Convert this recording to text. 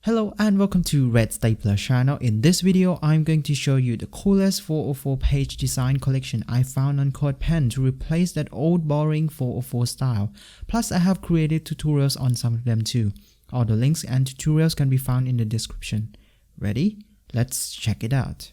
Hello and welcome to Red Stapler channel. In this video, I'm going to show you the coolest 404 page design collection I found on CodePen to replace that old boring 404 style. Plus, I have created tutorials on some of them too. All the links and tutorials can be found in the description. Ready? Let's check it out.